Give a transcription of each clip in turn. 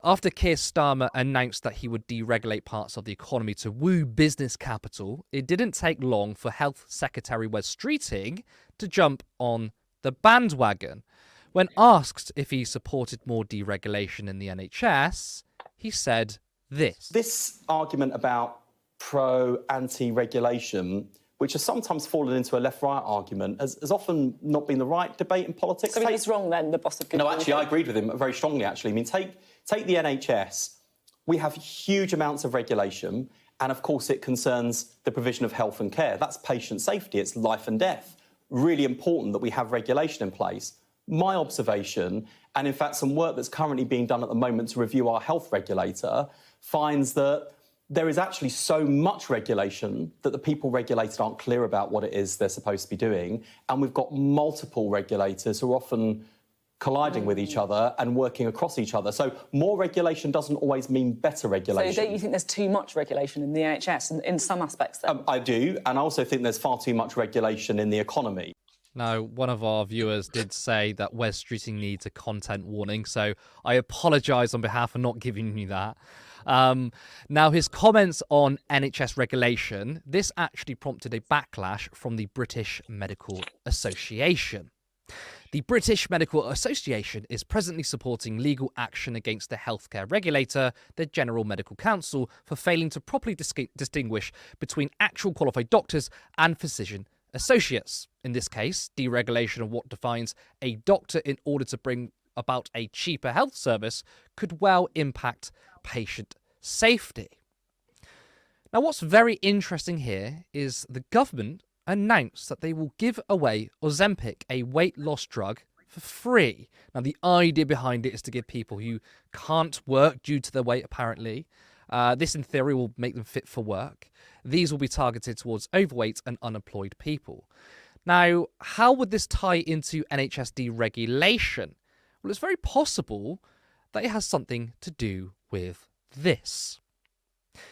After Keir Starmer announced that he would deregulate parts of the economy to woo business capital, it didn't take long for Health Secretary Wes Streeting to jump on the bandwagon. When asked if he supported more deregulation in the NHS, he said this. This argument about pro-anti-regulation, which has sometimes fallen into a left-right argument, has often not been the right debate in politics. So he's wrong then, the boss of good. No, actually, I agreed with him very strongly, actually. I mean, take the NHS. We have huge amounts of regulation, and of course it concerns the provision of health and care. That's patient safety, it's life and death. Really important that we have regulation in place. My observation, and in fact some work that's currently being done at the moment to review our health regulator, finds that there is actually so much regulation that the people regulated aren't clear about what it is they're supposed to be doing. And we've got multiple regulators who are often colliding with each other and working across each other. So more regulation doesn't always mean better regulation. So don't you think there's too much regulation in the NHS in some aspects then? I do, and I also think there's far too much regulation in the economy. Now, one of our viewers did say that Wes Streeting needs a content warning, so I apologise on behalf of not giving you that. Now, his comments on NHS regulation, this actually prompted a backlash from the British Medical Association. The British Medical Association is presently supporting legal action against the healthcare regulator, the General Medical Council, for failing to properly distinguish between actual qualified doctors and physician associates. In this case, deregulation of what defines a doctor in order to bring about a cheaper health service could well impact patient safety. Now, what's very interesting here is the government announced that they will give away Ozempic, a weight loss drug, for free. Now, the idea behind it is to give people who can't work due to their weight, apparently. This, in theory, will make them fit for work. These will be targeted towards overweight and unemployed people. Now, how would this tie into NHS deregulation? Well, it's very possible that it has something to do with this.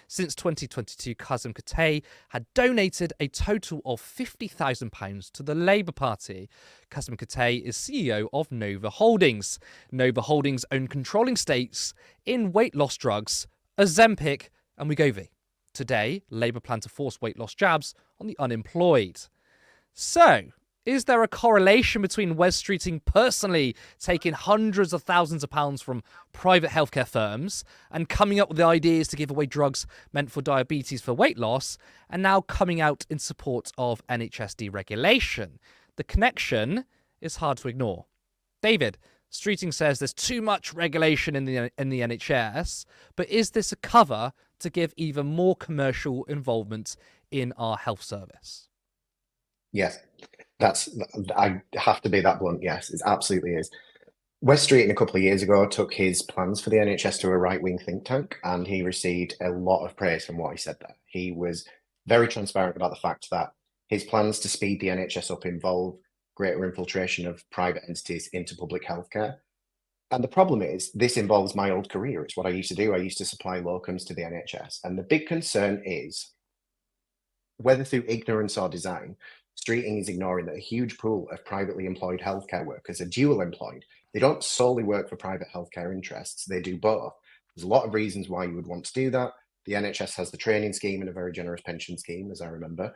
Since 2022, Kazim Katay had donated a total of £50,000 to the Labour Party. Kazim Katay is CEO of Nova Holdings. Nova Holdings own controlling stakes in weight loss drugs, Ozempic and Wegovy. Today, Labour plan to force weight loss jabs on the unemployed. So, is there a correlation between Wes Streeting personally taking hundreds of thousands of pounds from private healthcare firms and coming up with the ideas to give away drugs meant for diabetes for weight loss, and now coming out in support of NHS deregulation? The connection is hard to ignore. David, Streeting says there's too much regulation in the NHS, but is this a cover to give even more commercial involvement in our health service? Yes. I have to be that blunt. Yes, it absolutely is. Wes Streeting a couple of years ago took his plans for the NHS to a right-wing think tank, and he received a lot of praise from what he said there. He was very transparent about the fact that his plans to speed the NHS up involve greater infiltration of private entities into public healthcare. And the problem is, this involves my old career. It's what I used to do. I used to supply locums to the NHS. And the big concern is, whether through ignorance or design, Streeting is ignoring that a huge pool of privately employed healthcare workers are dual employed. They don't solely work for private healthcare interests, they do both. There's a lot of reasons why you would want to do that. The NHS has the training scheme and a very generous pension scheme, as I remember.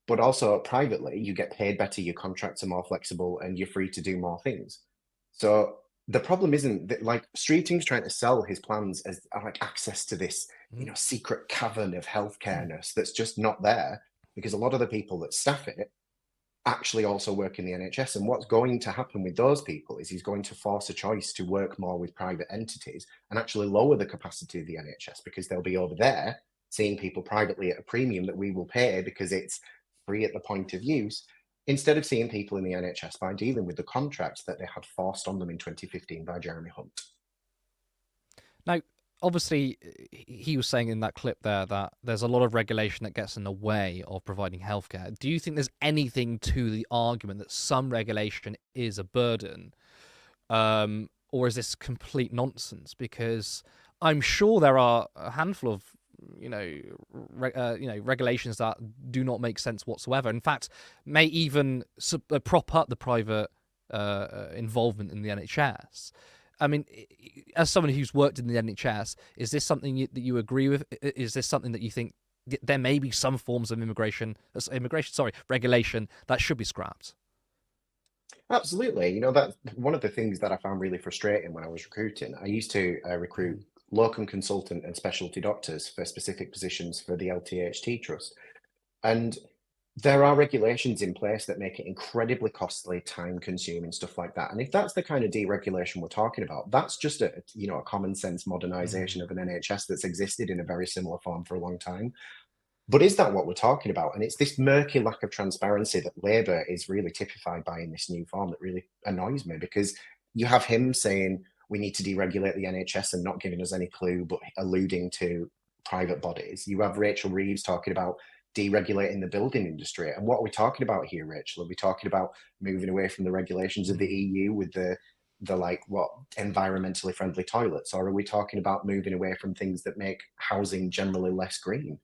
But also privately, you get paid better, your contracts are more flexible, and you're free to do more things. So the problem isn't that, like, Streeting's trying to sell his plans as like access to this, secret cavern of healthcare-ness that's just not there, because a lot of the people that staff it actually also work in the NHS. And what's going to happen with those people is he's going to force a choice to work more with private entities and actually lower the capacity of the NHS, because they'll be over there seeing people privately at a premium that we will pay because it's free at the point of use, instead of seeing people in the NHS by dealing with the contracts that they had forced on them in 2015 by Jeremy Hunt. Now, obviously, he was saying in that clip there that there's a lot of regulation that gets in the way of providing healthcare. Do you think there's anything to the argument that some regulation is a burden? Or is this complete nonsense? Because I'm sure there are a handful of regulations that do not make sense whatsoever. In fact, may even prop up the private involvement in the NHS. I mean, as someone who's worked in the NHS, is this something that you agree with? Is this something that you think there may be some forms of regulation that should be scrapped? Absolutely. You know, that one of the things that I found really frustrating when I was recruiting, I used to recruit locum consultant and specialty doctors for specific positions for the LTHT trust. And there are regulations in place that make it incredibly costly, time consuming, stuff like that. And if that's the kind of deregulation we're talking about, that's just a common sense modernization of an NHS that's existed in a very similar form for a long time. But is that what we're talking about? And it's this murky lack of transparency that Labour is really typified by in this new form that really annoys me, because you have him saying we need to deregulate the NHS and not giving us any clue, but alluding to private bodies. You have Rachel Reeves talking about deregulating the building industry. And what are we talking about here, Rachel? Are we talking about moving away from the regulations of the EU with the environmentally friendly toilets? Or are we talking about moving away from things that make housing generally less green?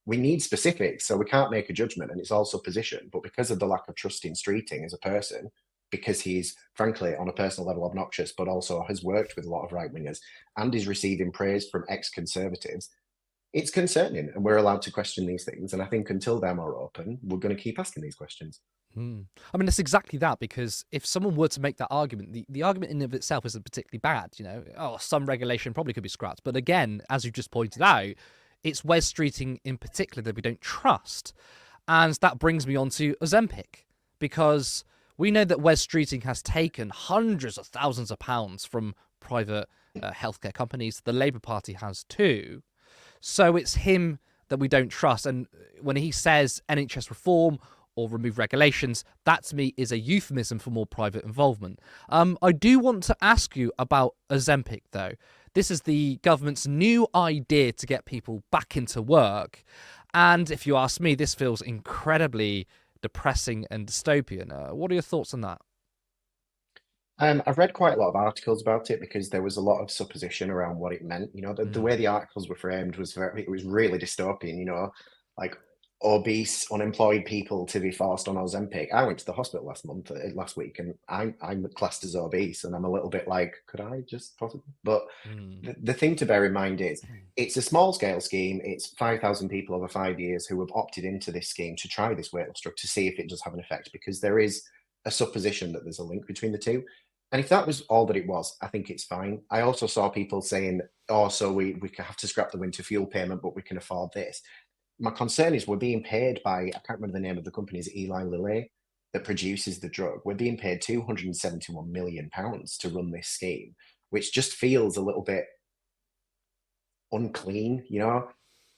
We need specifics, so we can't make a judgment, and it's also position. But because of the lack of trust in Streeting as a person, because he's frankly on a personal level obnoxious, but also has worked with a lot of right wingers and is receiving praise from ex-conservatives, it's concerning, and we're allowed to question these things. And I think until they're more open, we're going to keep asking these questions. I mean, it's exactly that, because if someone were to make that argument, the argument in and of itself isn't particularly bad. Some regulation probably could be scrapped. But again, as you just pointed out, it's Wes Streeting in particular that we don't trust. And that brings me on to Ozempic, because we know that Wes Streeting has taken hundreds of thousands of pounds from private healthcare companies. The Labour Party has too. So it's him that we don't trust. And when he says NHS reform or remove regulations, that to me is a euphemism for more private involvement. I do want to ask you about Ozempic, though. This is the government's new idea to get people back into work. And if you ask me, this feels incredibly depressing and dystopian. What are your thoughts on that? I've read quite a lot of articles about it because there was a lot of supposition around what it meant. The way the articles were framed was it was really dystopian, like obese, unemployed people to be forced on Ozempic. I went to the hospital last week, and I'm classed as obese, and I'm a little bit like, could I just possibly? But the thing to bear in mind is it's a small scale scheme. It's 5,000 people over 5 years who have opted into this scheme to try this weight loss drug to see if it does have an effect, because there is a supposition that there's a link between the two. And if that was all that it was, I think it's fine. I also saw people saying, oh, so we have to scrap the winter fuel payment, but we can afford this. My concern is we're being paid by, I can't remember the name of the company, is Eli Lilly that produces the drug. We're being paid £271 million to run this scheme, which just feels a little bit unclean.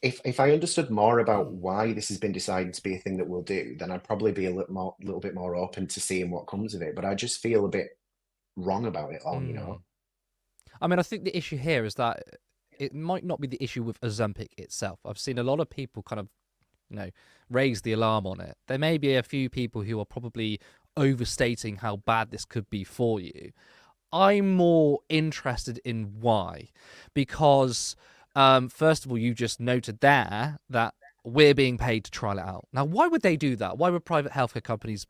If I understood more about why this has been decided to be a thing that we'll do, then I'd probably be a little bit more open to seeing what comes of it. But I just feel a bit wrong about it all. I mean, I think the issue here is that it might not be the issue with Ozempic itself. I've seen a lot of people kind of, raise the alarm on it. There may be a few people who are probably overstating how bad this could be for you. I'm more interested in why, because first of all, you just noted there that we're being paid to trial it out. Now, why would they do that? Why would private healthcare companies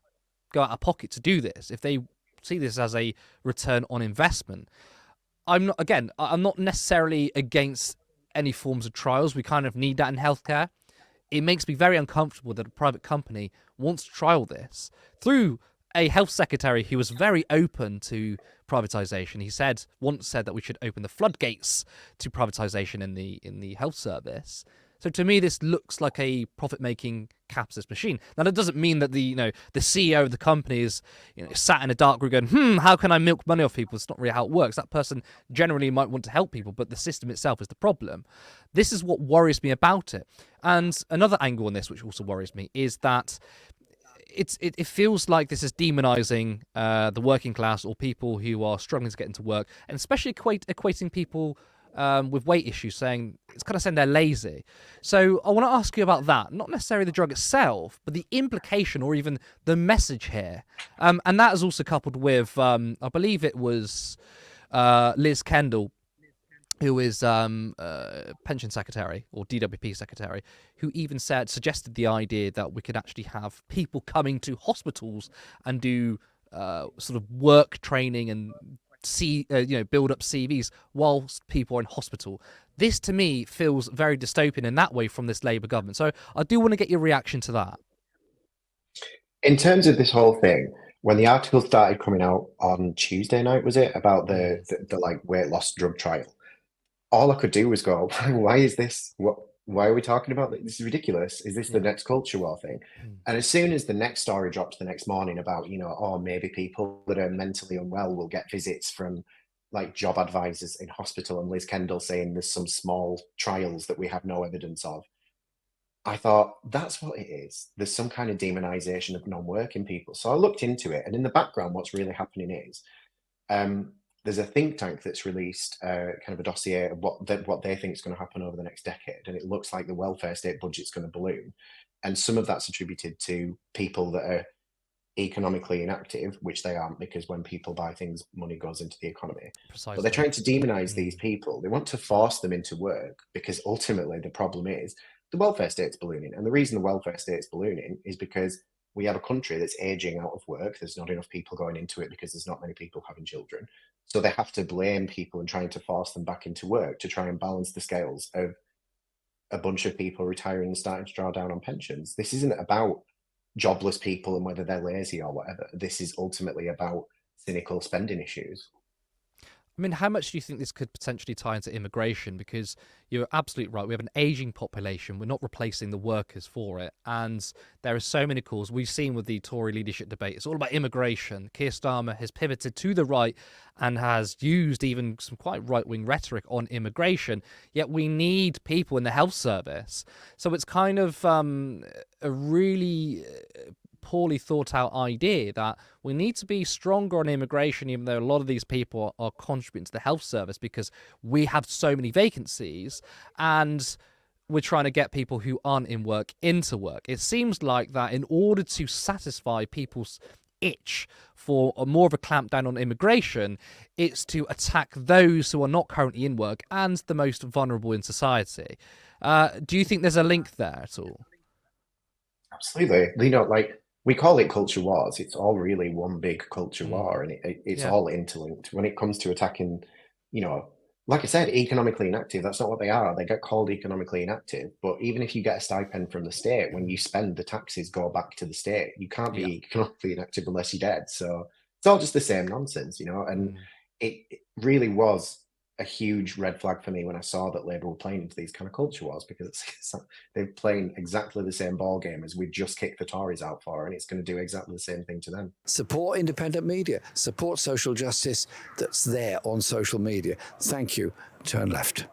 go out of pocket to do this if they see this as a return on investment? I'm not necessarily against any forms of trials. We kind of need that in healthcare. It makes me very uncomfortable that a private company wants to trial this through a health secretary who was very open to privatization. He once said that we should open the floodgates to privatization in the health service. So to me, this looks like a profit-making capitalist machine. Now, that doesn't mean that the CEO of the company is sat in a dark room going, how can I milk money off people? It's not really how it works. That person generally might want to help people, but the system itself is the problem. This is what worries me about it. And another angle on this, which also worries me, is that it feels like this is demonizing the working class or people who are struggling to get into work, and especially equating people with weight issues, it's kind of saying they're lazy. So I want to ask you about that, not necessarily the drug itself, but the implication or even the message here. And that is also coupled with, I believe it was Liz Kendall, who is pension secretary or DWP secretary, who even suggested the idea that we could actually have people coming to hospitals and do sort of work training and build up CVs whilst people are in hospital. This to me feels very dystopian in that way from this Labour government. So I do want to get your reaction to that. In terms of this whole thing, when the article started coming out on Tuesday night, was it, about the like weight loss drug trial? All I could do was go, why is this? Why are we talking about this? This is ridiculous. Is this the next culture war thing? And as soon as the next story dropped the next morning about, maybe people that are mentally unwell will get visits from like job advisors in hospital, and Liz Kendall saying there's some small trials that we have no evidence of, I thought, that's what it is. There's some kind of demonization of non-working people. So I looked into it, and in the background, what's really happening is there's a think tank that's released kind of a dossier of what they think is going to happen over the next decade, and it looks like the welfare state budget's going to balloon, and some of that's attributed to people that are economically inactive, which they aren't, because when people buy things, money goes into the economy. Precisely. But they're trying to demonize these people. They want to force them into work, because ultimately the problem is the welfare state's ballooning. And the reason the welfare state's ballooning is because we have a country that's aging out of work. There's not enough people going into it because there's not many people having children. So they have to blame people and trying to force them back into work to try and balance the scales of a bunch of people retiring and starting to draw down on pensions. This isn't about jobless people and whether they're lazy or whatever. This is ultimately about cynical spending issues. I mean, how much do you think this could potentially tie into immigration? Because you're absolutely right. We have an aging population. We're not replacing the workers for it. And there are so many calls. We've seen with the Tory leadership debate, it's all about immigration. Keir Starmer has pivoted to the right and has used even some quite right-wing rhetoric on immigration. Yet we need people in the health service. So it's kind of a really poorly thought out idea that we need to be stronger on immigration, even though a lot of these people are contributing to the health service, because we have so many vacancies and we're trying to get people who aren't in work into work. It seems like that in order to satisfy people's itch for more of a clampdown on immigration, it's to attack those who are not currently in work and the most vulnerable in society. Do you think there's a link there at all? Absolutely. We call it culture wars. It's all really one big culture war, and it's all interlinked. When it comes to attacking, like I said, economically inactive, that's not what they are. They get called economically inactive. But even if you get a stipend from the state, when you spend, the taxes go back to the state. You can't be economically inactive unless you're dead. So it's all just the same nonsense, and it really was a huge red flag for me when I saw that Labour were playing into these kind of culture wars, because they're playing exactly the same ball game as we just kicked the Tories out for, and it's going to do exactly the same thing to them. Support independent media, support social justice that's there on social media. Thank you. Turn left.